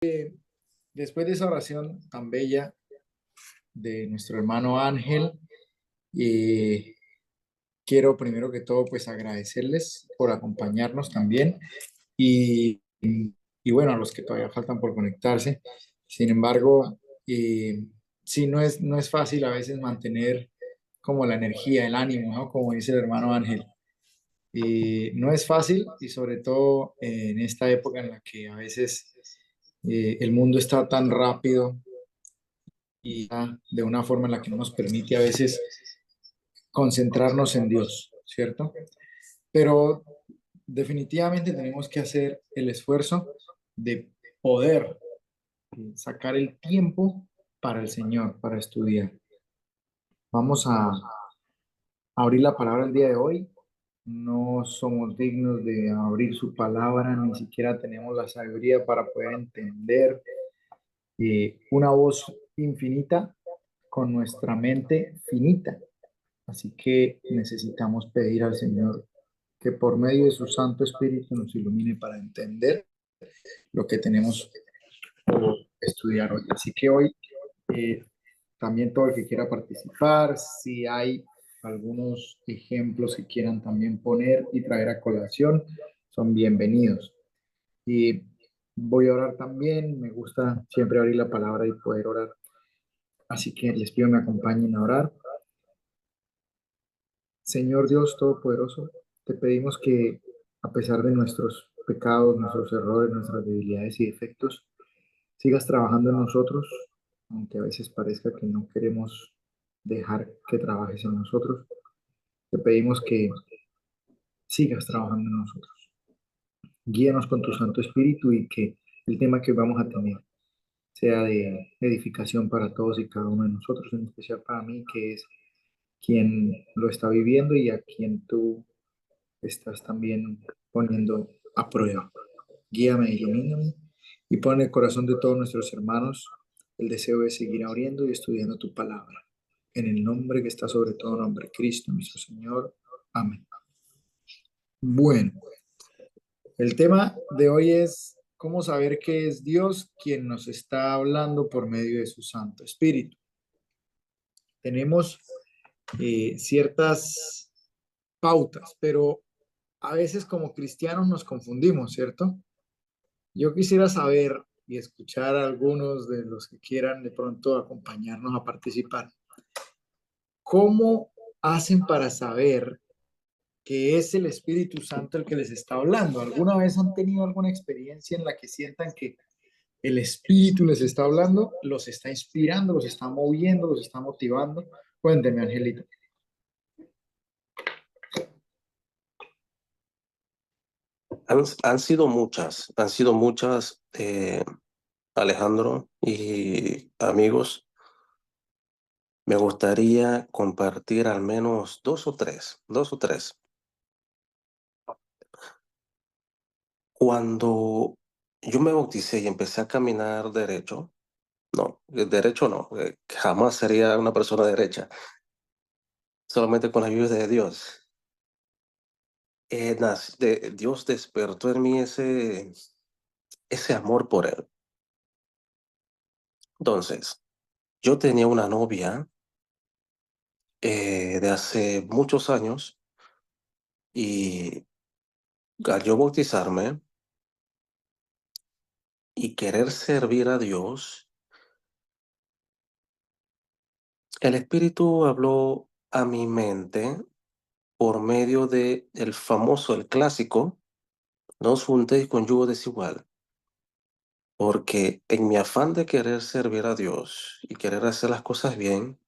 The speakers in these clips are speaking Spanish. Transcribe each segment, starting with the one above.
Después de esa oración tan bella de nuestro hermano Ángel, eh, quiero primero que todo pues agradecerles por acompañarnos también y, y bueno, a los que todavía faltan por conectarse. Sin embargo, sí, no es fácil a veces mantener como la energía, el ánimo, ¿no? Como dice el hermano Ángel. No es fácil y sobre todo en esta época en la que a veces el mundo está tan rápido y de una forma en la que no nos permite a veces concentrarnos en Dios, ¿cierto? Pero definitivamente tenemos que hacer el esfuerzo de poder sacar el tiempo para el Señor, para estudiar. Vamos a abrir la palabra el día de hoy. No somos dignos de abrir su palabra, ni siquiera tenemos la sabiduría para poder entender una voz infinita con nuestra mente finita. Así que necesitamos pedir al Señor que por medio de su Santo Espíritu nos ilumine para entender lo que tenemos por estudiar hoy. Así que hoy eh, también todo el que quiera participar, si hay algunos ejemplos que quieran también poner y traer a colación, son bienvenidos. Y voy a orar también, me gusta siempre abrir la palabra y poder orar. Así que les pido me acompañen a orar. Señor Dios Todopoderoso, te pedimos que a pesar de nuestros pecados, nuestros errores, nuestras debilidades y defectos, sigas trabajando en nosotros, aunque a veces parezca que no queremos dejar que trabajes en nosotros. Te pedimos que sigas trabajando en nosotros. Guíanos con tu Santo Espíritu y que el tema que vamos a tener sea de edificación para todos y cada uno de nosotros, en especial para mí, que es quien lo está viviendo y a quien tú estás también poniendo a prueba. Guíame, ilumíname y pon en el corazón de todos nuestros hermanos el deseo de seguir abriendo y estudiando tu palabra. En el nombre que está sobre todo nombre, Cristo, nuestro Señor. Amén. Bueno, el tema de hoy es cómo saber que es Dios quien nos está hablando por medio de su Santo Espíritu. Tenemos ciertas pautas, pero a veces como cristianos nos confundimos, ¿cierto? Yo quisiera saber y escuchar a algunos de los que quieran de pronto acompañarnos a participar. ¿Cómo hacen para saber que es el Espíritu Santo el que les está hablando? ¿Alguna vez han tenido alguna experiencia en la que sientan que el Espíritu les está hablando, los está inspirando, los está moviendo, los está motivando? Cuénteme, Angelito. Han sido muchas, Alejandro y amigos. Me gustaría compartir al menos dos o tres. Cuando yo me bauticé y empecé a caminar derecho, no, derecho no, jamás sería una persona derecha, solamente con la ayuda de Dios. Dios despertó en mí ese amor por Él. Entonces, yo tenía una novia de hace muchos años y al yo bautizarme y querer servir a Dios, el Espíritu habló a mi mente por medio de el clásico, no os juntéis con yugo desigual, porque en mi afán de querer servir a Dios y querer hacer las cosas bien,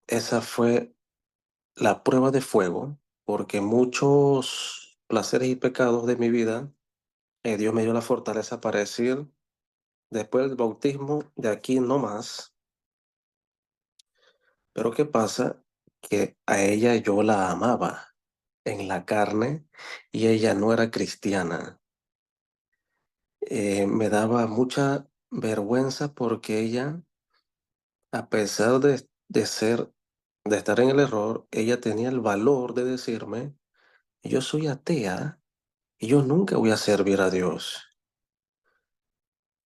esa fue la prueba de fuego, porque muchos placeres y pecados de mi vida, Dios me dio la fortaleza para decir, después del bautismo, de aquí no más. Pero ¿qué pasa? Que a ella yo la amaba en la carne y ella no era cristiana. Me daba mucha vergüenza porque ella, a pesar de estar en el error, ella tenía el valor de decirme, yo soy atea y yo nunca voy a servir a Dios.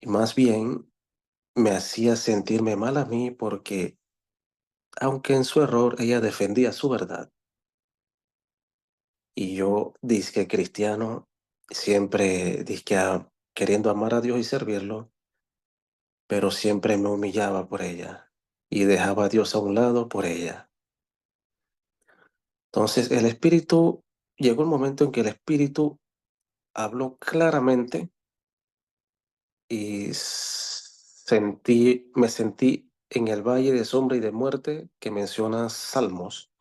Y más bien me hacía sentirme mal a mí porque, aunque en su error ella defendía su verdad, y yo, dizque cristiano, siempre queriendo amar a Dios y servirlo, pero siempre me humillaba por ella y dejaba a Dios a un lado por ella. Entonces llegó el momento en que el Espíritu habló claramente y me sentí en el valle de sombra y de muerte que menciona Salmos,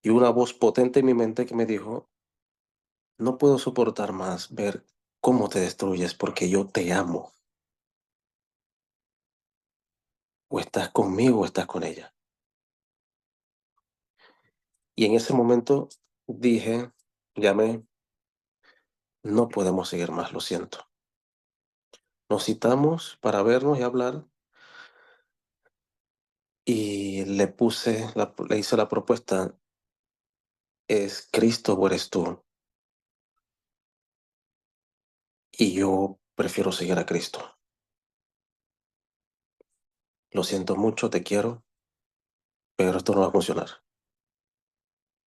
y una voz potente en mi mente que me dijo: no puedo soportar más ver cómo te destruyes porque yo te amo. O estás conmigo o estás con ella. Y en ese momento dije, llamé, no podemos seguir más, lo siento. Nos citamos para vernos y hablar, y le hice la propuesta: ¿es Cristo o eres tú? Y yo prefiero seguir a Cristo. Lo siento mucho, te quiero, pero esto no va a funcionar.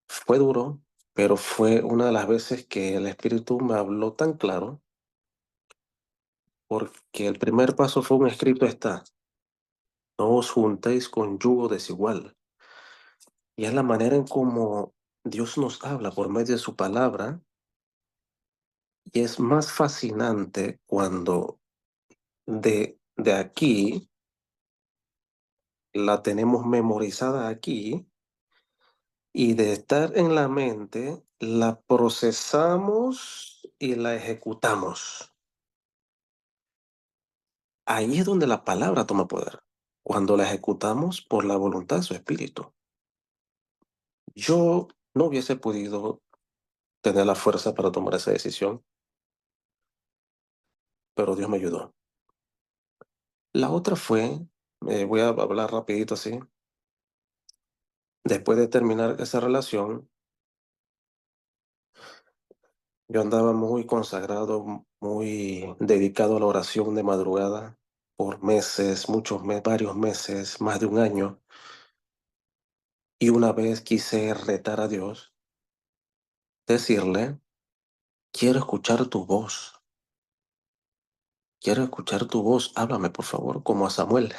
Fue duro, pero fue una de las veces que el Espíritu me habló tan claro, porque el primer paso fue un escrito está: no os juntéis con yugo desigual. Y es la manera en cómo Dios nos habla por medio de su palabra, y es más fascinante cuando de aquí la tenemos memorizada aquí, y de estar en la mente la procesamos y la ejecutamos. Ahí es donde la palabra toma poder, cuando la ejecutamos por la voluntad de su espíritu. Yo no hubiese podido tener la fuerza para tomar esa decisión, pero Dios me ayudó. La otra fue, voy a hablar rapidito así, después de terminar esa relación, yo andaba muy consagrado, muy dedicado a la oración de madrugada por meses, varios meses, más de un año. Y una vez quise retar a Dios, decirle: quiero escuchar tu voz, quiero escuchar tu voz, háblame por favor, como a Samuel.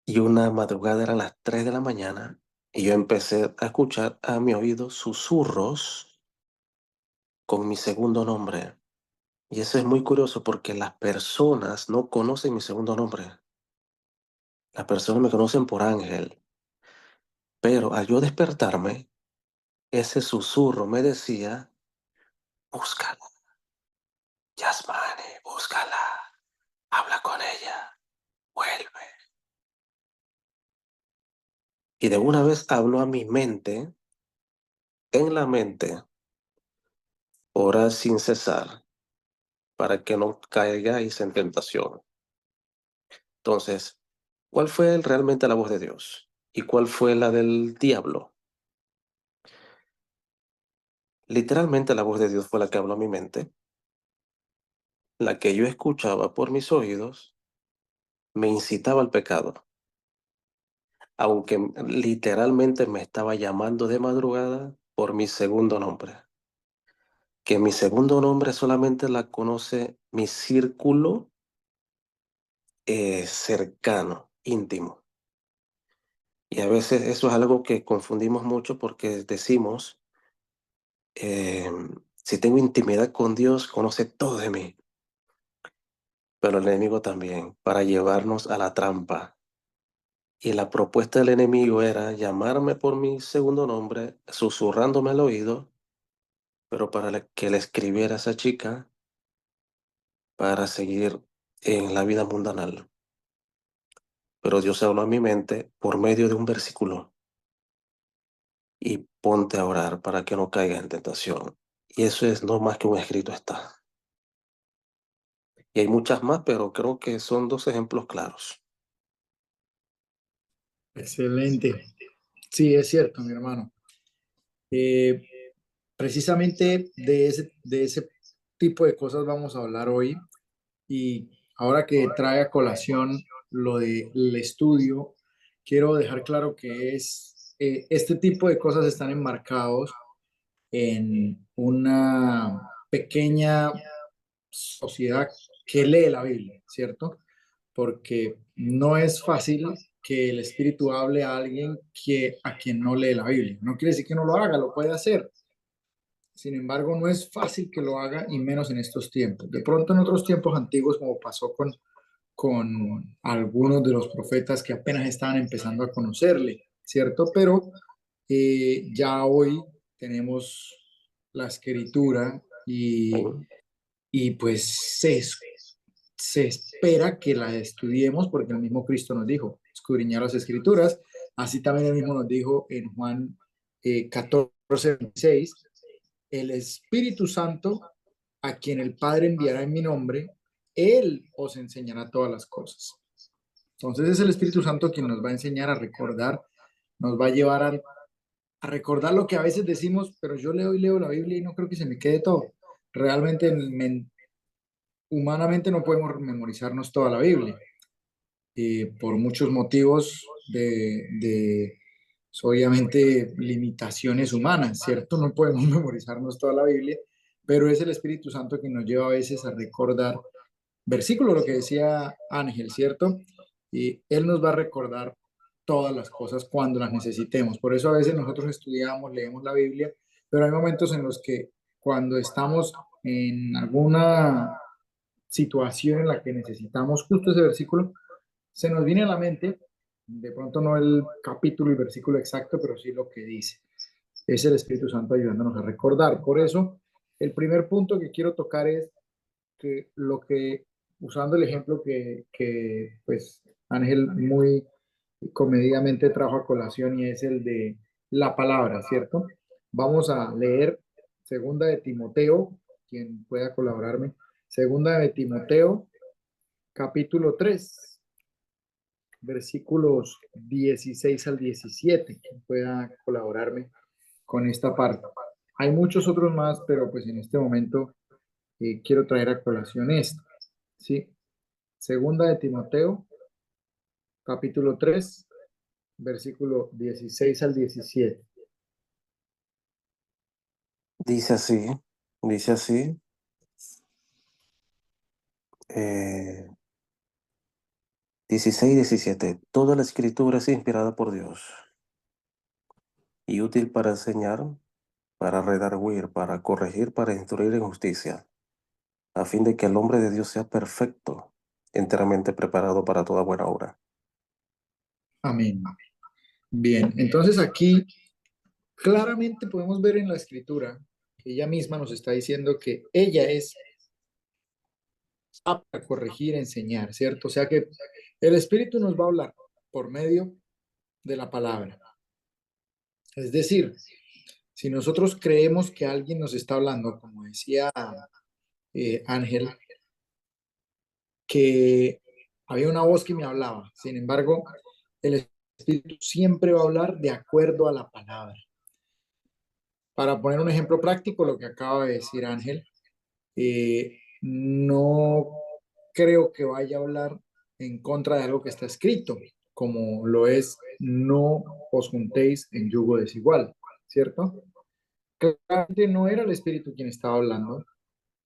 Y una madrugada eran las 3 de la mañana, y yo empecé a escuchar a mi oído susurros con mi segundo nombre. Y eso es muy curioso porque las personas no conocen mi segundo nombre. Las personas me conocen por Ángel. Pero al yo despertarme, ese susurro me decía: búscala, Yasmani, búscala, habla con ella, vuelve. Y de una vez habló a mi mente, en la mente, orar sin cesar para que no caigáis en tentación. Entonces, ¿cuál fue realmente la voz de Dios? ¿Y cuál fue la del diablo? Literalmente la voz de Dios fue la que habló a mi mente, la que yo escuchaba por mis oídos, me incitaba al pecado, aunque literalmente me estaba llamando de madrugada por mi segundo nombre, que mi segundo nombre solamente la conoce mi círculo cercano, íntimo. Y a veces eso es algo que confundimos mucho porque decimos, eh, si tengo intimidad con Dios, conoce todo de mí, pero el enemigo también, para llevarnos a la trampa. Y la propuesta del enemigo era llamarme por mi segundo nombre, susurrándome al oído, pero para que le escribiera a esa chica para seguir en la vida mundanal. Pero Dios habló a mi mente por medio de un versículo: y ponte a orar para que no caigas en tentación. Y eso es no más que un escrito está. Y hay muchas más, pero creo que son dos ejemplos claros. Excelente. Sí, es cierto, mi hermano. Eh, Precisamente de ese tipo de cosas vamos a hablar hoy. Y ahora que trae a colación lo del estudio, quiero dejar claro que este tipo de cosas están enmarcados en una pequeña sociedad que lee la Biblia, ¿cierto? Porque no es fácil que el Espíritu hable a alguien a quien no lee la Biblia. No quiere decir que no lo haga, lo puede hacer. Sin embargo, no es fácil que lo haga y menos en estos tiempos. De pronto en otros tiempos antiguos, como pasó con algunos de los profetas que apenas estaban empezando a conocerle, ¿cierto? Pero ya hoy tenemos la escritura ¿sí? y pues se espera que la estudiemos porque el mismo Cristo nos dijo, escudriñar las escrituras. Así también el mismo nos dijo en Juan 14:26, el Espíritu Santo, a quien el Padre enviará en mi nombre, Él os enseñará todas las cosas. Entonces es el Espíritu Santo quien nos va a enseñar a recordar, nos va a llevar a recordar lo que a veces decimos, pero yo leo y leo la Biblia y no creo que se me quede todo. Realmente, humanamente no podemos memorizarnos toda la Biblia por muchos motivos obviamente, limitaciones humanas, ¿cierto? No podemos memorizarnos toda la Biblia, pero es el Espíritu Santo que nos lleva a veces a recordar versículo, lo que decía Ángel, ¿cierto? Y Él nos va a recordar todas las cosas cuando las necesitemos. Por eso a veces nosotros estudiamos, leemos la Biblia, pero hay momentos en los que cuando estamos en alguna situación en la que necesitamos justo ese versículo, se nos viene a la mente, de pronto no el capítulo y versículo exacto, pero sí lo que dice. Es el Espíritu Santo ayudándonos a recordar. Por eso, el primer punto que quiero tocar es que usando el ejemplo que pues Ángel muy comedidamente trajo a colación y es el de la palabra, ¿cierto? Vamos a leer Segunda de Timoteo, quien pueda colaborarme, Segunda de Timoteo, capítulo 3 versículos 16 al 17, quien pueda colaborarme con esta parte. Hay muchos otros más, pero pues en este momento quiero traer a colación esto, ¿sí? Segunda de Timoteo, capítulo 3 versículo 16 al 17. Dice así, dice así, eh, 16 y 17. Toda la escritura es inspirada por Dios y útil para enseñar, para redarguir, para corregir, para instruir en justicia, a fin de que el hombre de Dios sea perfecto, enteramente preparado para toda buena obra. Amén. Bien, entonces aquí claramente podemos ver en la escritura que ella misma nos está diciendo que ella es apta a corregir, enseñar, ¿cierto? O sea que el Espíritu nos va a hablar por medio de la palabra. Es decir, si nosotros creemos que alguien nos está hablando, como decía Ángel, que había una voz que me hablaba, sin embargo, el Espíritu siempre va a hablar de acuerdo a la palabra. Para poner un ejemplo práctico, lo que acaba de decir Ángel, no creo que vaya a hablar en contra de algo que está escrito, como lo es no os juntéis en yugo desigual, ¿cierto? Claramente no era el Espíritu quien estaba hablando,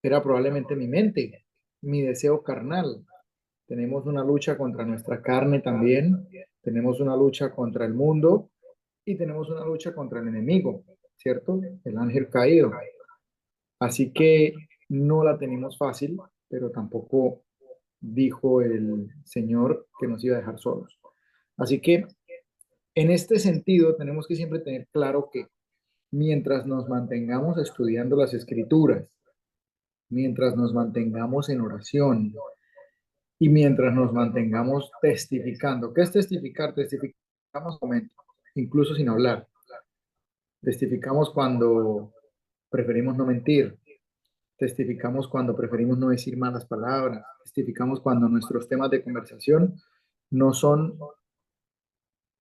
era probablemente mi mente, mi deseo carnal. Tenemos una lucha contra nuestra carne también, tenemos una lucha contra el mundo y tenemos una lucha contra el enemigo, ¿cierto? El ángel caído. Así que no la tenemos fácil, pero tampoco dijo el Señor que nos iba a dejar solos. Así que en este sentido tenemos que siempre tener claro que mientras nos mantengamos estudiando las escrituras, mientras nos mantengamos en oración y mientras nos mantengamos testificando. ¿Qué es testificar? Testificamos momentos, incluso sin hablar. Testificamos cuando preferimos no mentir. Testificamos cuando preferimos no decir malas palabras. Testificamos cuando nuestros temas de conversación no son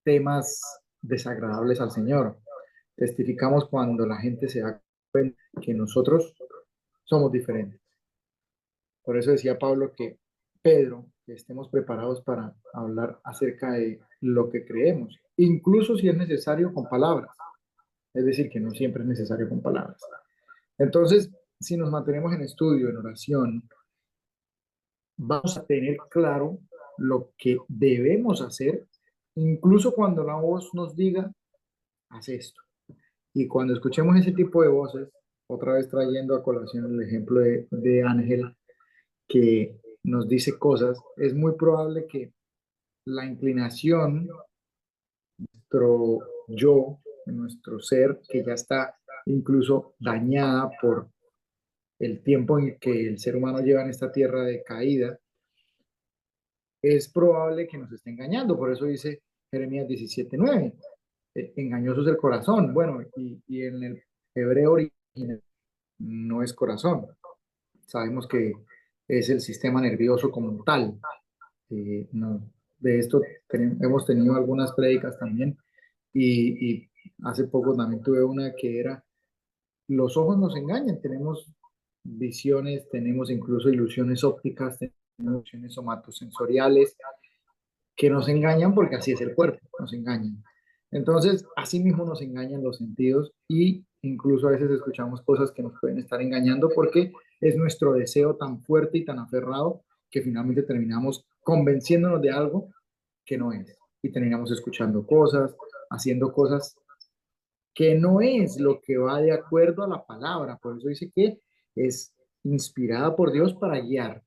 temas desagradables al Señor. Testificamos cuando la gente se da cuenta que nosotros somos diferentes. Por eso decía Pablo que Pedro, que estemos preparados para hablar acerca de lo que creemos, incluso si es necesario con palabras. Es decir, que no siempre es necesario con palabras. Entonces, si nos mantenemos en estudio, en oración, vamos a tener claro lo que debemos hacer, incluso cuando la voz nos diga, haz esto. Y cuando escuchemos ese tipo de voces, otra vez trayendo a colación el ejemplo de Ángel, que nos dice cosas, es muy probable que la inclinación, nuestro yo, nuestro ser, que ya está incluso dañada por el tiempo en que el ser humano lleva en esta tierra de caída, es probable que nos esté engañando. Por eso dice Jeremías 17:9, engañoso es el corazón. Bueno, y en el hebreo original no es corazón. Sabemos que es el sistema nervioso como tal. No, de esto hemos tenido algunas prédicas también y hace poco también tuve una que era, los ojos nos engañan, tenemos visiones, tenemos incluso ilusiones ópticas, tenemos ilusiones somatosensoriales que nos engañan porque así es el cuerpo, nos engañan. Entonces, así mismo nos engañan los sentidos y incluso a veces escuchamos cosas que nos pueden estar engañando porque es nuestro deseo tan fuerte y tan aferrado que finalmente terminamos convenciéndonos de algo que no es. Y terminamos escuchando cosas, haciendo cosas que no es lo que va de acuerdo a la palabra. Por eso dice que es inspirada por Dios para guiar,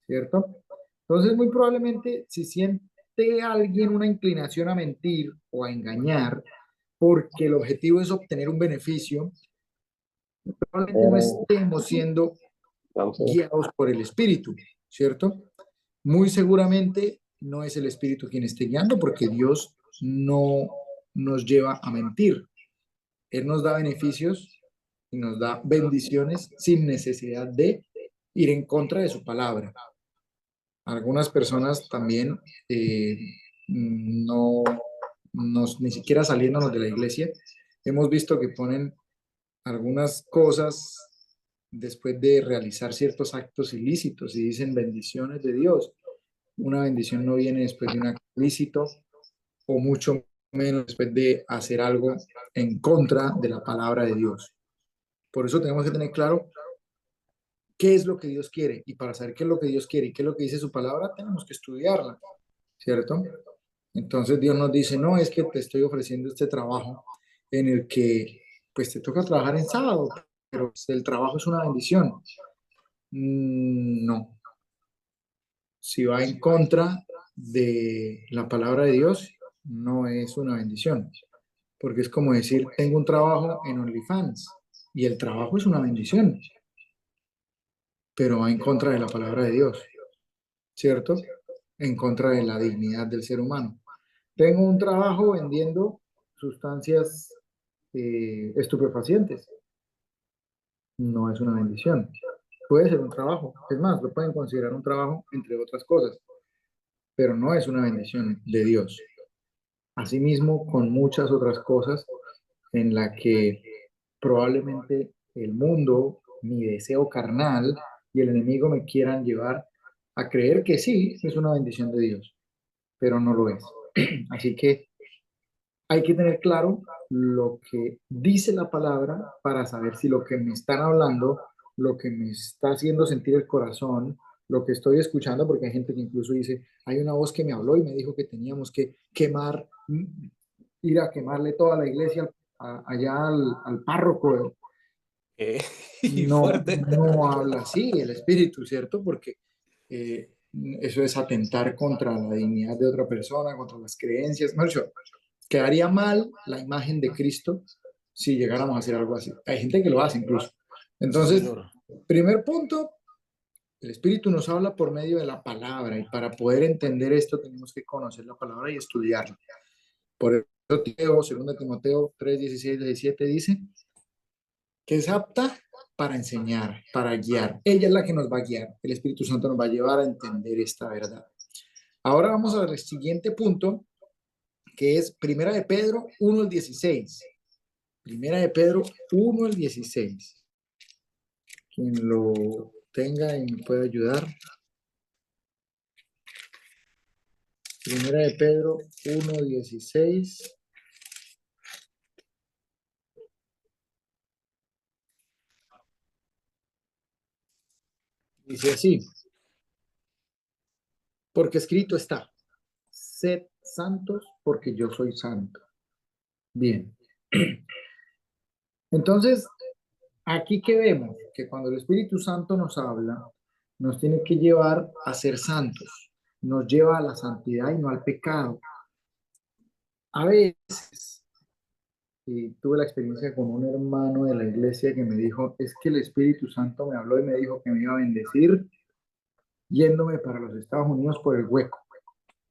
¿cierto? Entonces, muy probablemente, si siente alguien una inclinación a mentir o a engañar, porque el objetivo es obtener un beneficio, probablemente no estemos siendo guiados por el Espíritu, ¿cierto? Muy seguramente no es el Espíritu quien esté guiando, porque Dios no nos lleva a mentir. Él nos da beneficios y nos da bendiciones sin necesidad de ir en contra de su palabra. Algunas personas también no, ni siquiera saliéndonos de la iglesia, hemos visto que ponen algunas cosas después de realizar ciertos actos ilícitos y dicen bendiciones de Dios. Una bendición no viene después de un acto ilícito o mucho menos después de hacer algo en contra de la palabra de Dios. Por eso tenemos que tener claro qué es lo que Dios quiere y para saber qué es lo que Dios quiere y qué es lo que dice su palabra, tenemos que estudiarla, ¿cierto? Entonces Dios nos dice, no, es que te estoy ofreciendo este trabajo en el que pues te toca trabajar en sábado, pero pues, el trabajo es una bendición. No, si va en contra de la palabra de Dios, no es una bendición, porque es como decir, tengo un trabajo en OnlyFans y el trabajo es una bendición, pero va en contra de la palabra de Dios, ¿cierto? En contra de la dignidad del ser humano. Tengo un trabajo vendiendo sustancias estupefacientes. No es una bendición. Puede ser un trabajo. Es más, lo pueden considerar un trabajo, entre otras cosas, pero no es una bendición de Dios. Asimismo, con muchas otras cosas en la que probablemente el mundo, mi deseo carnal y el enemigo me quieran llevar a creer que sí, es una bendición de Dios, pero no lo es. Así que hay que tener claro lo que dice la palabra para saber si lo que me están hablando, lo que me está haciendo sentir el corazón, lo que estoy escuchando, porque hay gente que incluso dice, hay una voz que me habló y me dijo que teníamos que quemar, ir a quemarle toda la iglesia allá al párroco. Y No, fuerte. no habla así el espíritu, ¿cierto? Porque eh, eso es atentar contra la dignidad de otra persona, contra las creencias. No, quedaría mal la imagen de Cristo si llegáramos a hacer algo así. Hay gente que lo hace incluso. Sí, Entonces, señor. primer punto, el Espíritu nos habla por medio de la palabra y para poder entender esto tenemos que conocer la palabra y estudiarla. Por eso Timoteo, 2 Timoteo 3, 16, 17 dice que es apta para enseñar, para guiar. Ella es la que nos va a guiar. El Espíritu Santo nos va a llevar a entender esta verdad. Ahora vamos al siguiente punto, que es Primera de Pedro 1 al 16. Primera de Pedro 1 al 16. Quien lo tenga y me pueda ayudar. Primera de Pedro 1:16. Dice así, porque escrito está, sed santos porque yo soy santo. Bien. Entonces, aquí que vemos que cuando el Espíritu Santo nos habla, nos tiene que llevar a ser santos, nos lleva a la santidad y no al pecado. A veces, y tuve la experiencia con un hermano de la iglesia que me dijo, es que el Espíritu Santo me habló y me dijo que me iba a bendecir yéndome para los Estados Unidos por el hueco.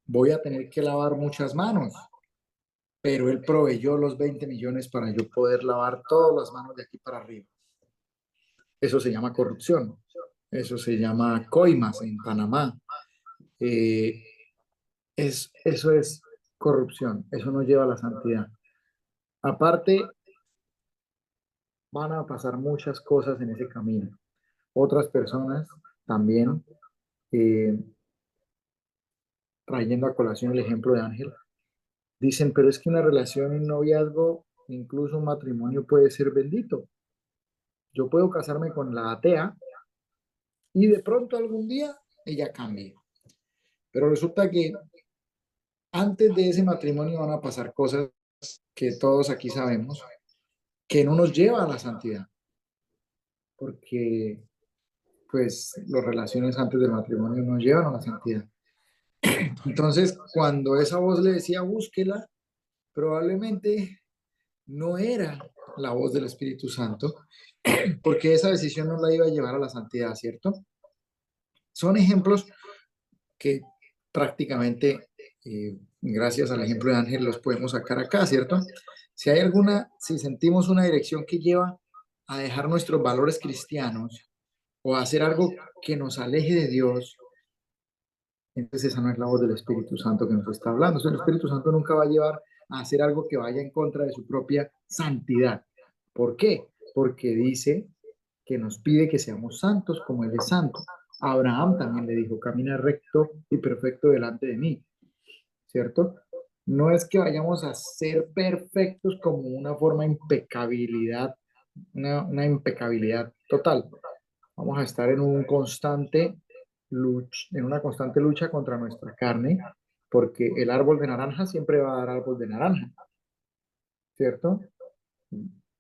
Voy a tener que lavar muchas manos, pero él proveyó los 20 millones para yo poder lavar todas las manos de aquí para arriba. Eso se llama corrupción. Eso se llama coimas en Panamá. Eh, eso es corrupción. Eso no lleva a la santidad. Aparte, van a pasar muchas cosas en ese camino. Otras personas también, eh, trayendo a colación el ejemplo de Ángel, dicen, pero es que una relación, un noviazgo, incluso un matrimonio puede ser bendito. Yo puedo casarme con la atea y de pronto algún día ella cambie. Pero resulta que antes de ese matrimonio van a pasar cosas que todos aquí sabemos que no nos lleva a la santidad, porque pues las relaciones antes del matrimonio nos llevan a la santidad. Entonces, cuando esa voz le decía búsquela, probablemente no era la voz del Espíritu Santo, porque esa decisión no la iba a llevar a la santidad, ¿cierto? Son ejemplos que prácticamente, gracias al ejemplo de Ángel, los podemos sacar acá, ¿cierto? Si hay alguna, si sentimos una dirección que lleva a dejar nuestros valores cristianos o a hacer algo que nos aleje de Dios, entonces esa no es la voz del Espíritu Santo que nos está hablando. O sea, el Espíritu Santo nunca va a llevar a hacer algo que vaya en contra de su propia santidad. ¿Por qué? Porque dice que nos pide que seamos santos como Él es santo. A Abraham también le dijo, camina recto y perfecto delante de mí, ¿cierto? No es que vayamos a ser perfectos como una forma de impecabilidad, una impecabilidad total. Vamos a estar en una constante lucha contra nuestra carne, porque el árbol de naranja siempre va a dar árbol de naranja, ¿cierto?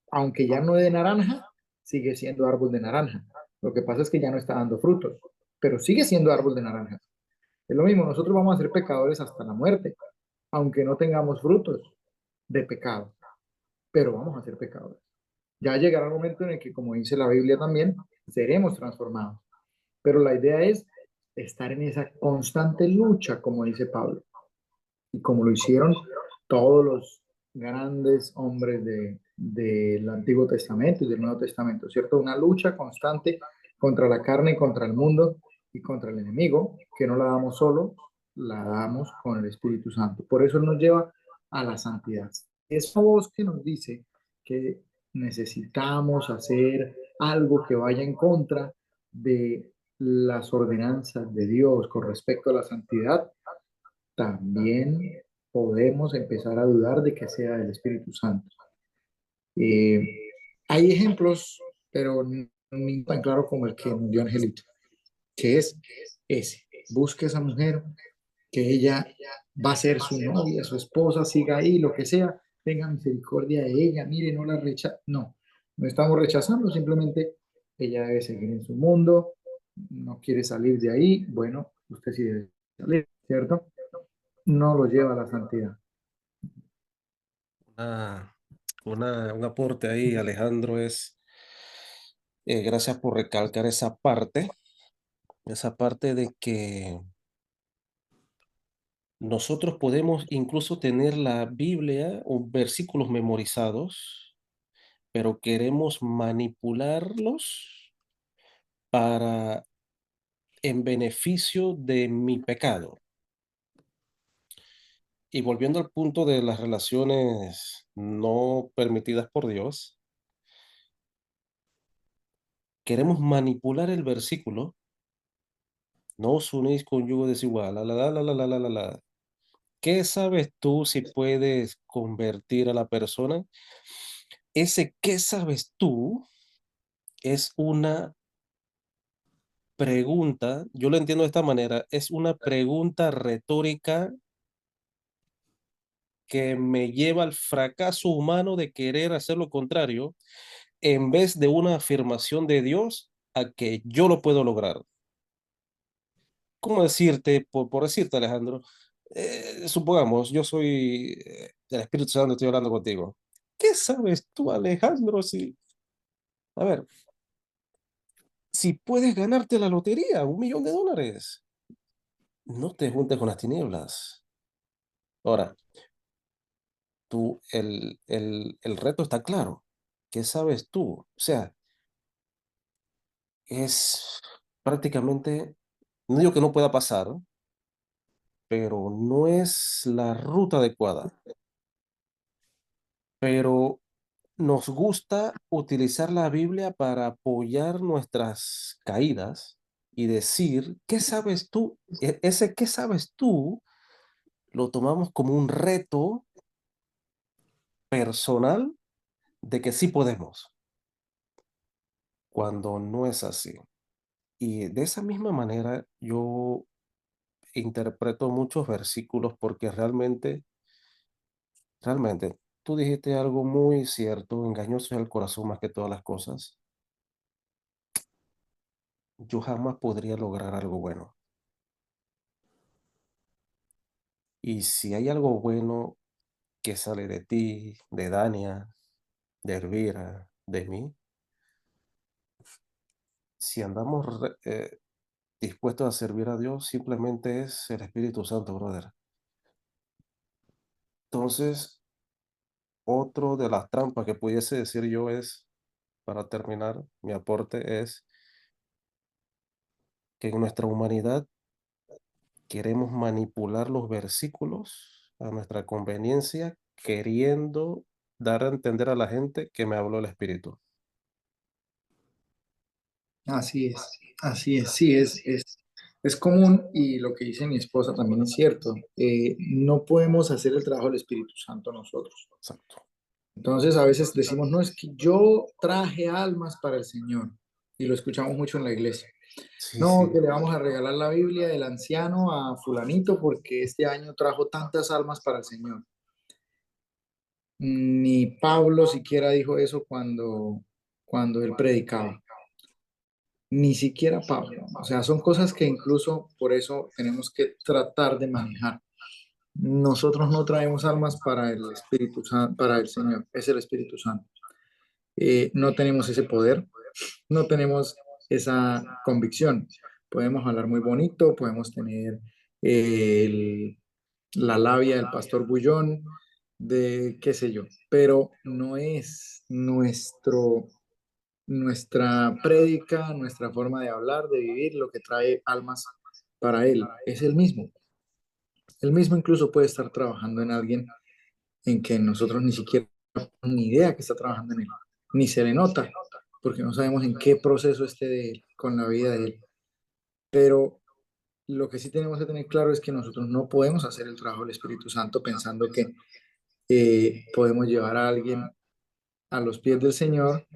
Aunque ya no de naranja, sigue siendo árbol de naranja. Lo que pasa es que ya no está dando frutos, pero sigue siendo árbol de naranja. Es lo mismo, nosotros vamos a ser pecadores hasta la muerte, aunque no tengamos frutos de pecado, pero vamos a ser pecadores. Ya llegará el momento en el que, como dice la Biblia también, seremos transformados. Pero la idea es estar en esa constante lucha, como dice Pablo, y como lo hicieron todos los grandes hombres del Antiguo Testamento y del Nuevo Testamento, ¿cierto? Una lucha constante contra la carne, contra el mundo y contra el enemigo, que no la damos solo, la damos con el Espíritu Santo. Por eso nos lleva a la santidad. Esa voz que nos dice que necesitamos hacer algo que vaya en contra de las ordenanzas de Dios con respecto a la santidad, también podemos empezar a dudar de que sea el Espíritu Santo. Eh, hay ejemplos, pero ni tan claro como el que nos dio Angelito, que es ese. Busque a esa mujer, que ella va a ser su novia, su esposa, siga ahí, lo que sea, tenga misericordia de ella, mire, no la rechaza. No, no estamos rechazando, simplemente ella debe seguir en su mundo, no quiere salir de ahí, bueno, usted sí debe salir, ¿cierto? No lo lleva a la santidad. Una, un aporte ahí, Alejandro, es, gracias por recalcar esa parte de que nosotros podemos incluso tener la Biblia o versículos memorizados, pero queremos manipularlos para en beneficio de mi pecado. Y volviendo al punto de las relaciones no permitidas por Dios, queremos manipular el versículo. No os unéis con yugo desigual. La. ¿Qué sabes tú si puedes convertir a la persona? Ese ¿qué sabes tú? Es una pregunta, yo lo entiendo de esta manera, es una pregunta retórica que me lleva al fracaso humano de querer hacer lo contrario, en vez de una afirmación de Dios a que yo lo puedo lograr. ¿Cómo decirte, por decirte, Alejandro? Supongamos, yo soy el Espíritu Santo, estoy hablando contigo. ¿Qué sabes tú, Alejandro, si, a ver, si puedes ganarte la lotería, $1 millón? No te juntes con las tinieblas. Ahora, el reto está claro. ¿Qué sabes tú? O sea, es prácticamente, no digo que no pueda pasar, pero no es la ruta adecuada. Pero nos gusta utilizar la Biblia para apoyar nuestras caídas y decir, ¿qué sabes tú? Ese ¿qué sabes tú? Lo tomamos como un reto personal de que sí podemos, cuando no es así. Y de esa misma manera yo interpreto muchos versículos porque realmente, tú dijiste algo muy cierto, engañoso es el corazón más que todas las cosas. Yo jamás podría lograr algo bueno. Y si hay algo bueno que sale de ti, de Dania, de Elvira, de mí, si andamos dispuestos a servir a Dios, simplemente es el Espíritu Santo, brother. Entonces, otro de las trampas que pudiese decir yo es, para terminar, mi aporte es que en nuestra humanidad queremos manipular los versículos a nuestra conveniencia, queriendo dar a entender a la gente que me habló el Espíritu. Así es, sí, es común y lo que dice mi esposa también es cierto. No podemos hacer el trabajo del Espíritu Santo nosotros. Exacto. Entonces a veces decimos, no, es que yo traje almas para el Señor y lo escuchamos mucho en la iglesia. Sí, No, sí, que le vamos a regalar la Biblia del anciano a fulanito porque este año trajo tantas almas para el Señor. Ni Pablo siquiera dijo eso cuando él predicaba. Ni siquiera Pablo. O sea, son cosas que incluso por eso tenemos que tratar de manejar. Nosotros no traemos almas para el Espíritu Santo, para el Señor, es el Espíritu Santo. No tenemos ese poder, no tenemos esa convicción. Podemos hablar muy bonito, podemos tener el- la labia del pastor Bullón, de qué sé yo, pero no es nuestra prédica, nuestra forma de hablar, de vivir, lo que trae almas para Él. Es el mismo. El mismo incluso puede estar trabajando en alguien en que nosotros ni siquiera tenemos ni idea que está trabajando en Él, ni se le nota, porque no sabemos en qué proceso esté de Él, con la vida de Él. Pero lo que sí tenemos que tener claro es que nosotros no podemos hacer el trabajo del Espíritu Santo pensando que podemos llevar a alguien a los pies del Señor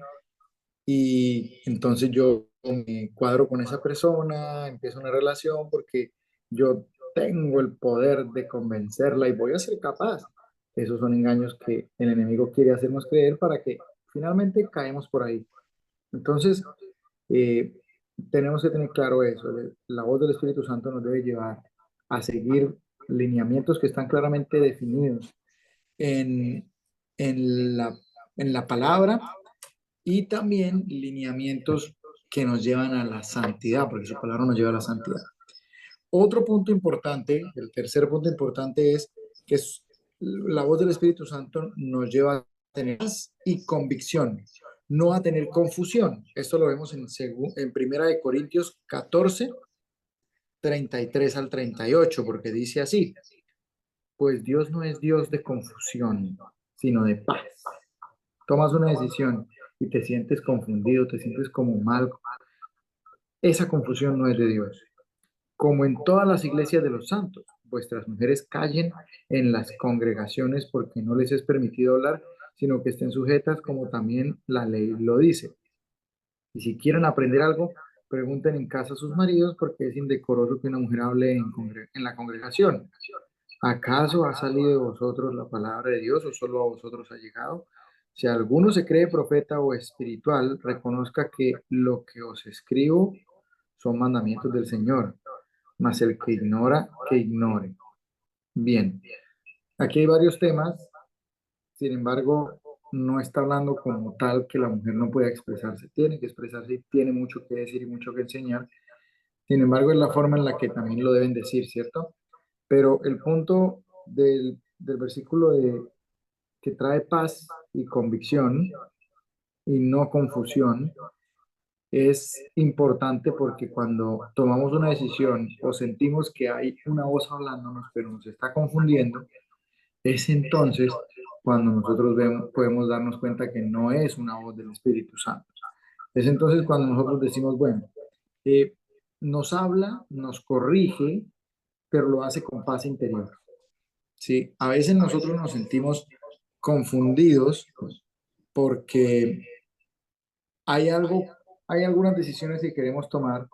y entonces yo me cuadro con esa persona, empiezo una relación porque yo tengo el poder de convencerla y voy a ser capaz. Esos son engaños que el enemigo quiere hacernos creer para que finalmente caemos por ahí. Entonces, eh, tenemos que tener claro eso. La voz del Espíritu Santo nos debe llevar a seguir lineamientos que están claramente definidos en, en en la palabra y también lineamientos que nos llevan a la santidad, porque su palabra nos lleva a la santidad. Otro punto importante, el tercer punto importante es que la voz del Espíritu Santo nos lleva a tener paz y convicción, no a tener confusión. Esto lo vemos en Primera de Corintios 14, 33 al 38, porque dice así, pues Dios no es Dios de confusión, sino de paz. Tomas una decisión y te sientes confundido, te sientes como mal, esa confusión no es de Dios. Como en todas las iglesias de los santos, vuestras mujeres callen en las congregaciones porque no les es permitido hablar, sino que estén sujetas como también la ley lo dice. Y si quieren aprender algo, pregunten en casa a sus maridos porque es indecoroso que una mujer hable en la congregación. ¿Acaso ha salido de vosotros la palabra de Dios o solo a vosotros ha llegado? Si alguno se cree profeta o espiritual, reconozca que lo que os escribo son mandamientos del Señor, mas el que ignora, que ignore. Bien, aquí hay varios temas, sin embargo, no está hablando como tal que la mujer no pueda expresarse, tiene que expresarse y tiene mucho que decir y mucho que enseñar. Sin embargo, es la forma en la que también lo deben decir, ¿cierto? Pero el punto del versículo que trae paz y convicción y no confusión es importante porque cuando tomamos una decisión o sentimos que hay una voz hablándonos, pero nos está confundiendo, es entonces cuando nosotros podemos darnos cuenta que no es una voz del Espíritu Santo. Es entonces cuando nosotros decimos, bueno, eh, nos habla, nos corrige, pero lo hace con paz interior. ¿Sí? A veces nosotros nos sentimos confundidos porque hay algo, hay algunas decisiones que queremos tomar,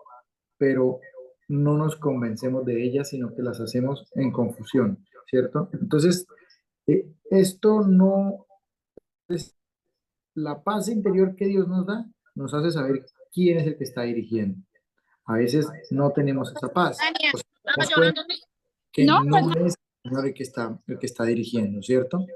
pero no nos convencemos de ellas, sino que las hacemos en confusión, ¿cierto? Entonces, esto no es la paz interior que Dios nos da, nos hace saber quién es el que está dirigiendo. A veces no tenemos esa paz, o sea, nos damos cuenta que No, pues, no es el Señor el que está dirigiendo, ¿cierto?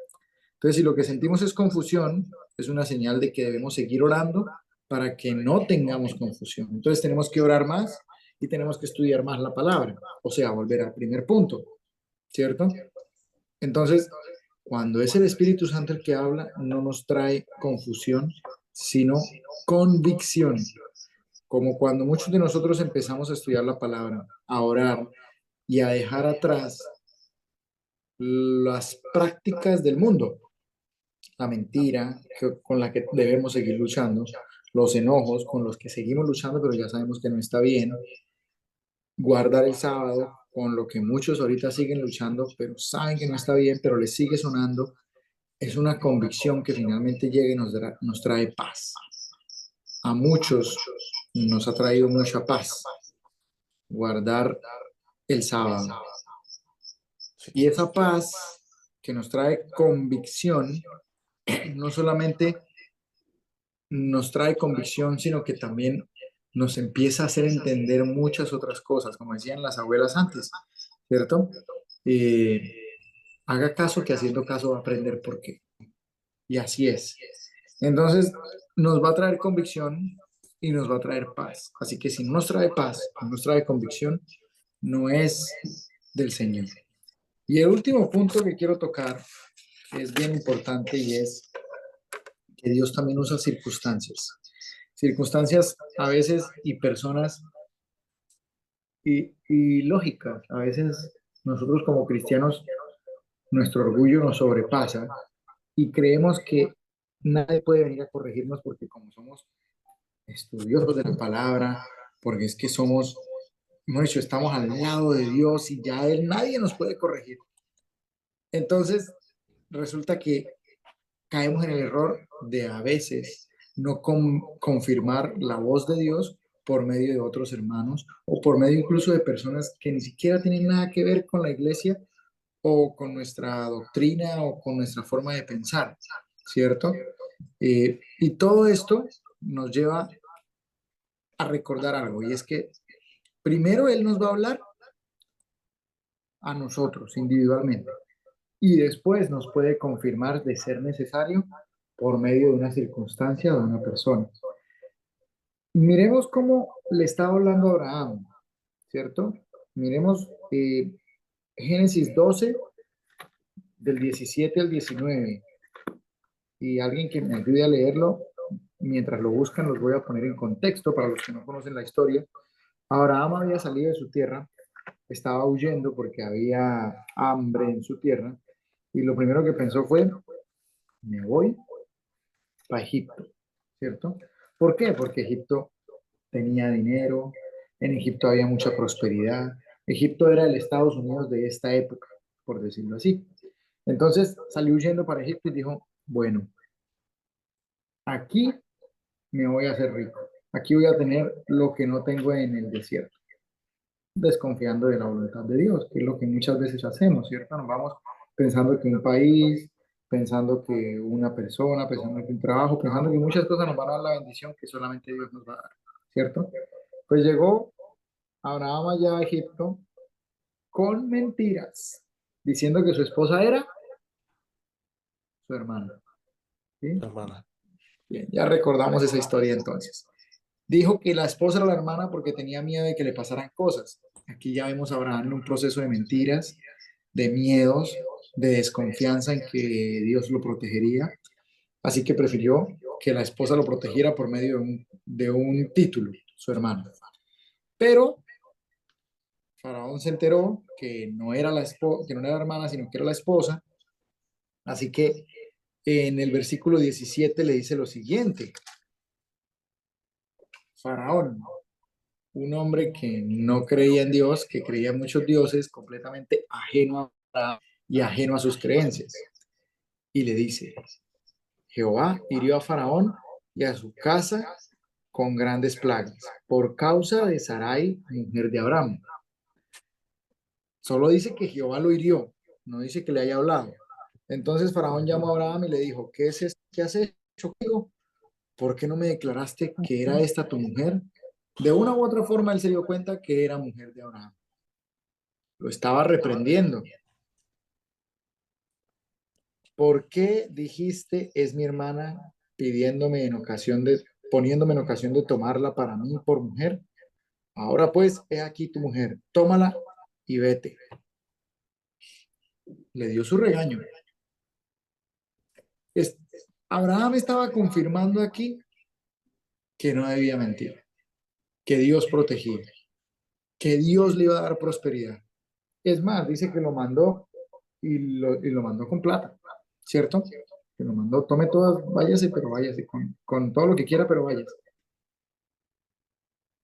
Entonces, si lo que sentimos es confusión, es una señal de que debemos seguir orando para que no tengamos confusión. Entonces, tenemos que orar más y tenemos que estudiar más la palabra, o sea, volver al primer punto, ¿cierto? Entonces, cuando es el Espíritu Santo el que habla, no nos trae confusión, sino convicción, como cuando muchos de nosotros empezamos a estudiar la palabra, a orar y a dejar atrás las prácticas del mundo, la mentira con la que debemos seguir luchando, los enojos con los que seguimos luchando, pero ya sabemos que no está bien, guardar el sábado con lo que muchos ahorita siguen luchando, pero saben que no está bien, pero les sigue sonando, es una convicción que finalmente llega y nos trae paz. A muchos nos ha traído mucha paz guardar el sábado. Y esa paz que nos trae convicción, no solamente nos trae convicción, sino que también nos empieza a hacer entender muchas otras cosas, como decían las abuelas antes, ¿cierto? Eh, haga caso que haciendo caso va a aprender por qué. Y así es. Entonces, nos va a traer convicción y nos va a traer paz. Así que si no nos trae paz, no nos trae convicción, no es del Señor. Y el último punto que quiero tocar es bien importante y es que Dios también usa circunstancias. Circunstancias a veces y personas y lógicas. A veces nosotros como cristianos, nuestro orgullo nos sobrepasa y creemos que nadie puede venir a corregirnos porque como somos estudiosos de la palabra, porque es que somos, hemos dicho, estamos al lado de Dios y ya Él, nadie nos puede corregir. Entonces, resulta que caemos en el error de a veces no confirmar la voz de Dios por medio de otros hermanos o por medio incluso de personas que ni siquiera tienen nada que ver con la iglesia o con nuestra doctrina o con nuestra forma de pensar, ¿cierto? Y todo esto nos lleva a recordar algo y es que primero Él nos va a hablar a nosotros individualmente y después nos puede confirmar de ser necesario por medio de una circunstancia o de una persona. Miremos cómo le estaba hablando a Abraham, ¿cierto? Miremos Génesis 12, del 17 al 19, y alguien que me ayude a leerlo, mientras lo buscan, los voy a poner en contexto para los que no conocen la historia. Abraham había salido de su tierra, estaba huyendo porque había hambre en su tierra, y lo primero que pensó fue, me voy para Egipto. ¿cierto? ¿Por qué? Porque Egipto tenía dinero, en Egipto había mucha prosperidad. Egipto era el Estados Unidos de esta época, por decirlo así. Entonces salió huyendo para Egipto y dijo, bueno, aquí me voy a hacer rico. Aquí voy a tener lo que no tengo en el desierto, desconfiando de la voluntad de Dios, que es lo que muchas veces hacemos, ¿cierto? Nos vamos pensando que un país, pensando que una persona, pensando que un trabajo, pensando que muchas cosas nos van a dar la bendición que solamente Dios nos va a dar, ¿cierto? Pues llegó Abraham allá a Egipto con mentiras, diciendo que su esposa era su hermana, ¿sí? hermana. Bien, ya recordamos esa historia entonces. Dijo que la esposa era la hermana porque tenía miedo de que le pasaran cosas. Aquí ya vemos a Abraham en un proceso de mentiras, de miedos, de desconfianza en que Dios lo protegería. Así que prefirió que la esposa lo protegiera por medio de un título, su hermana. Pero Faraón se enteró que no era que no era la hermana, sino que era la esposa. Así que en el versículo 17 le dice lo siguiente: Faraón, un hombre que no creía en Dios, que creía en muchos dioses, completamente ajeno a y ajeno a sus creencias. Y le dice, Jehová hirió a Faraón y a su casa con grandes plagas por causa de Sarai, mujer de Abraham. Solo dice que Jehová lo hirió, no dice que le haya hablado. Entonces Faraón llamó a Abraham y le dijo, ¿qué es esto que has hecho conmigo? ¿Por qué no me declaraste que era esta tu mujer? De una u otra forma él se dio cuenta que era mujer de Abraham. Lo estaba reprendiendo. ¿Por qué dijiste es mi hermana pidiéndome en ocasión poniéndome en ocasión de tomarla para mí por mujer? Ahora pues, he aquí tu mujer, tómala y vete. Le dio su regaño. Es- Abraham estaba confirmando aquí que no debía mentir, que Dios protegía, que Dios le iba a dar prosperidad. Es más, dice que lo mandó y lo mandó con plata, ¿cierto? Que lo mandó, tome todas, váyase, pero váyase, con todo lo que quiera, pero váyase.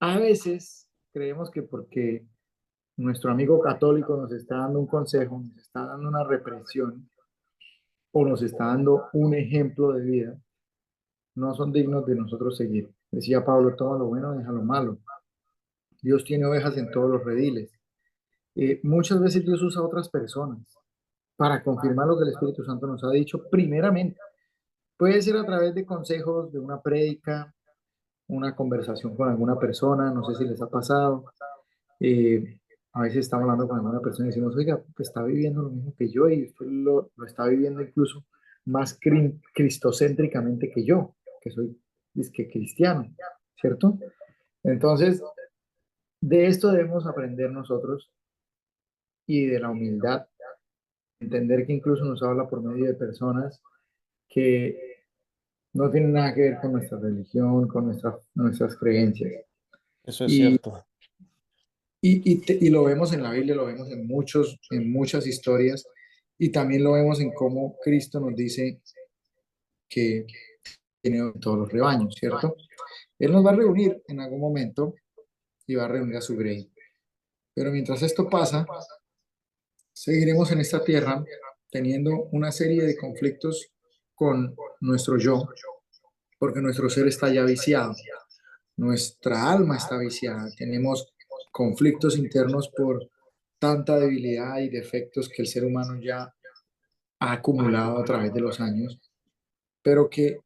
A veces creemos que porque nuestro amigo católico nos está dando un consejo, nos está dando una represión o nos está dando un ejemplo de vida, no son dignos de nosotros seguir. Decía Pablo, toma lo bueno, deja lo malo. Dios tiene ovejas en todos los rediles. Muchas veces Dios usa a otras personas para confirmar lo que el Espíritu Santo nos ha dicho primeramente. Puede ser a través de consejos, de una prédica, una conversación con alguna persona, no sé si les ha pasado. Eh, a veces estamos hablando con alguna persona y decimos, oiga, pues está viviendo lo mismo que yo y usted lo está viviendo incluso más cristocéntricamente que yo, que soy que cristiano, ¿cierto? Entonces, de esto debemos aprender nosotros y de la humildad, entender que incluso nos habla por medio de personas que no tienen nada que ver con nuestra religión, con nuestras creencias. Eso es Y, cierto. y lo vemos en la Biblia, lo vemos en muchas historias, y también lo vemos en cómo Cristo nos dice que tiene todos los rebaños, ¿cierto? Él nos va a reunir en algún momento y va a reunir a su grey. Pero mientras esto pasa, seguiremos en esta tierra teniendo una serie de conflictos con nuestro yo, porque nuestro ser está ya viciado, nuestra alma está viciada, tenemos conflictos internos por tanta debilidad y defectos que el ser humano ya ha acumulado a través de los años, pero que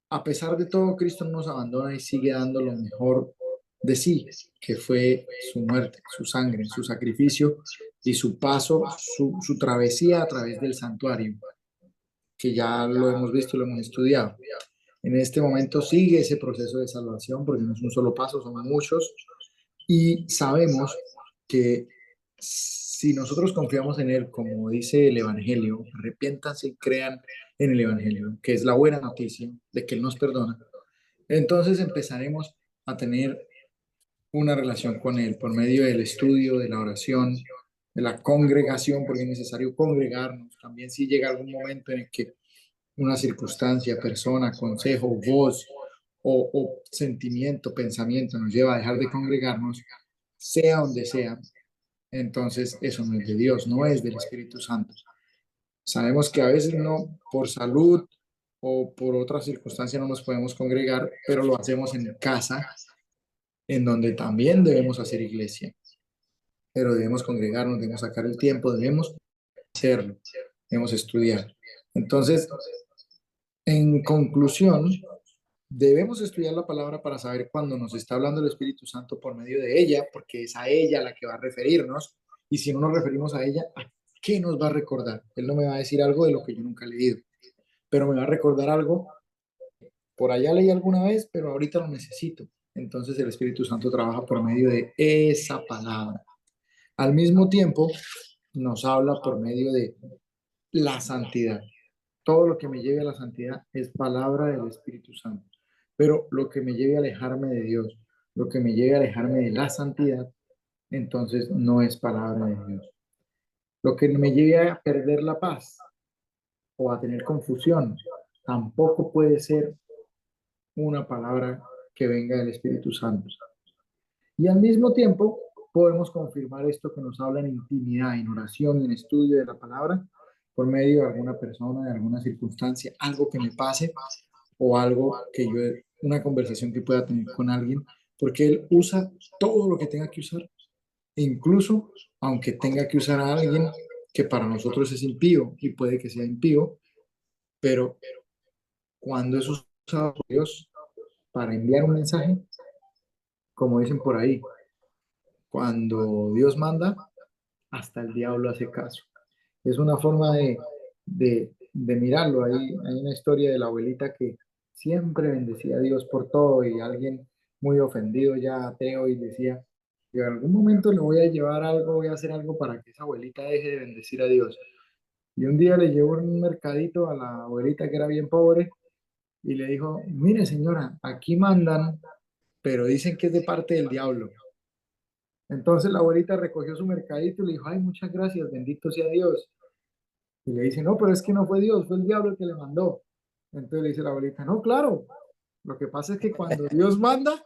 a pesar de todo, Cristo no nos abandona y sigue dando lo mejor de sí, que fue su muerte, su sangre, su sacrificio y su paso, su travesía a través del santuario, que ya lo hemos visto, lo hemos estudiado. En este momento sigue ese proceso de salvación, porque no es un solo paso, son muchos, y sabemos que si nosotros confiamos en Él, como dice el Evangelio, arrepiéntanse y crean en el Evangelio, que es la buena noticia de que Él nos perdona, entonces empezaremos a tener una relación con Él por medio del estudio, de la oración, de la congregación, porque es necesario congregarnos. También si llega algún momento en el que una circunstancia, persona, consejo, voz o sentimiento, pensamiento nos lleva a dejar de congregarnos, sea donde sea, entonces eso no es de Dios, no es del Espíritu Santo. Sabemos que a veces no, por salud o por otra circunstancia no nos podemos congregar, pero lo hacemos en casa, en donde también debemos hacer iglesia, pero debemos congregarnos, debemos sacar el tiempo, debemos hacerlo, debemos estudiar. Entonces, en conclusión, debemos estudiar la palabra para saber cuándo nos está hablando el Espíritu Santo por medio de ella, porque es a ella la que va a referirnos, y si no nos referimos a ella, ¿a qué nos va a recordar? Él no me va a decir algo de lo que yo nunca he leído, pero me va a recordar algo, por allá leí alguna vez, pero ahorita lo necesito. Entonces el Espíritu Santo trabaja por medio de esa palabra. Al mismo tiempo, nos habla por medio de la santidad. Todo lo que me lleve a la santidad es palabra del Espíritu Santo. Pero lo que me lleve a alejarme de Dios, lo que me lleve a alejarme de la santidad, entonces no es palabra de Dios. Lo que me lleve a perder la paz o a tener confusión, tampoco puede ser una palabra que venga del Espíritu Santo. Y al mismo tiempo podemos confirmar esto que nos habla en intimidad, en oración, en estudio de la palabra, por medio de alguna persona, de alguna circunstancia, algo que me pase o algo que yo, una conversación que pueda tener con alguien, porque Él usa todo lo que tenga que usar, incluso aunque tenga que usar a alguien que para nosotros es impío y puede que sea impío, pero cuando es usado por Dios para enviar un mensaje, como dicen por ahí, cuando Dios manda, hasta el diablo hace caso. Es una forma de mirarlo. Hay una historia de la abuelita que siempre bendecía a Dios por todo y alguien muy ofendido ya ateo y decía, en algún momento le voy a llevar algo, voy a hacer algo para que esa abuelita deje de bendecir a Dios. Y un día le llevó un mercadito a la abuelita que era bien pobre y le dijo, mire señora, aquí mandan, pero dicen que es de parte del diablo. Entonces la abuelita recogió su mercadito y le dijo, ay, muchas gracias, bendito sea Dios. Y le dice, no, pero es que no fue Dios, fue el diablo el que le mandó. Entonces le dice la abuelita, no, claro, lo que pasa es que cuando Dios manda,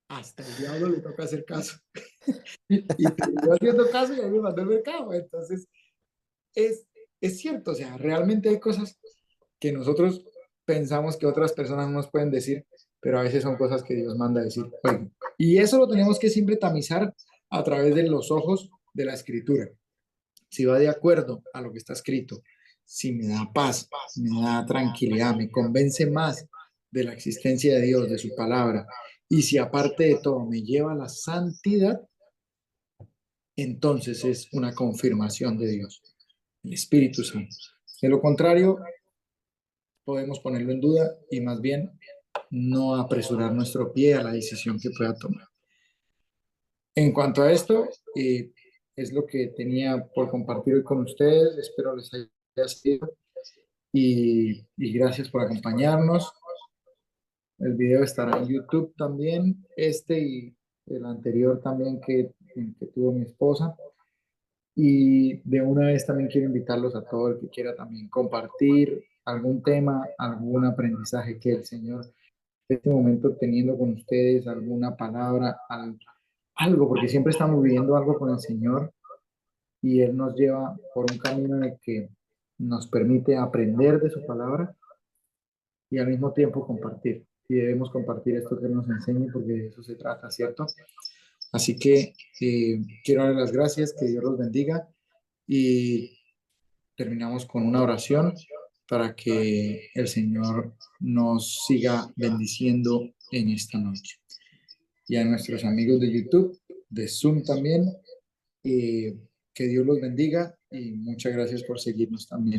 hasta el diablo le toca hacer caso. Y terminó haciendo caso y ahí me mandó el mercado. Entonces, es, es cierto, o sea, realmente hay cosas que nosotros pensamos que otras personas no nos pueden decir, pero a veces son cosas que Dios manda a decir. Oigan, y eso lo tenemos que siempre tamizar a través de los ojos de la escritura. Si va de acuerdo a lo que está escrito, si me da paz, me da tranquilidad, me convence más de la existencia de Dios, de su palabra, y si aparte de todo me lleva a la santidad, entonces es una confirmación de Dios, el Espíritu Santo. De lo contrario, podemos ponerlo en duda y más bien no apresurar nuestro pie a la decisión que pueda tomar. En cuanto a esto, es lo que tenía por compartir hoy con ustedes. Espero les haya sido y gracias por acompañarnos. El video estará en YouTube también, este y el anterior también que tuvo mi esposa. Y de una vez también quiero invitarlos a todo el que quiera también compartir algún tema, algún aprendizaje que el Señor en este momento teniendo con ustedes, alguna palabra, algo, porque siempre estamos viviendo algo con el Señor y Él nos lleva por un camino en el que nos permite aprender de su palabra y al mismo tiempo compartir. Y debemos compartir esto que Él nos enseñe porque de eso se trata, ¿cierto? Así que quiero dar las gracias, que Dios los bendiga y terminamos con una oración para que el Señor nos siga bendiciendo en esta noche. Y a nuestros amigos de YouTube, de Zoom también, que Dios los bendiga y muchas gracias por seguirnos también.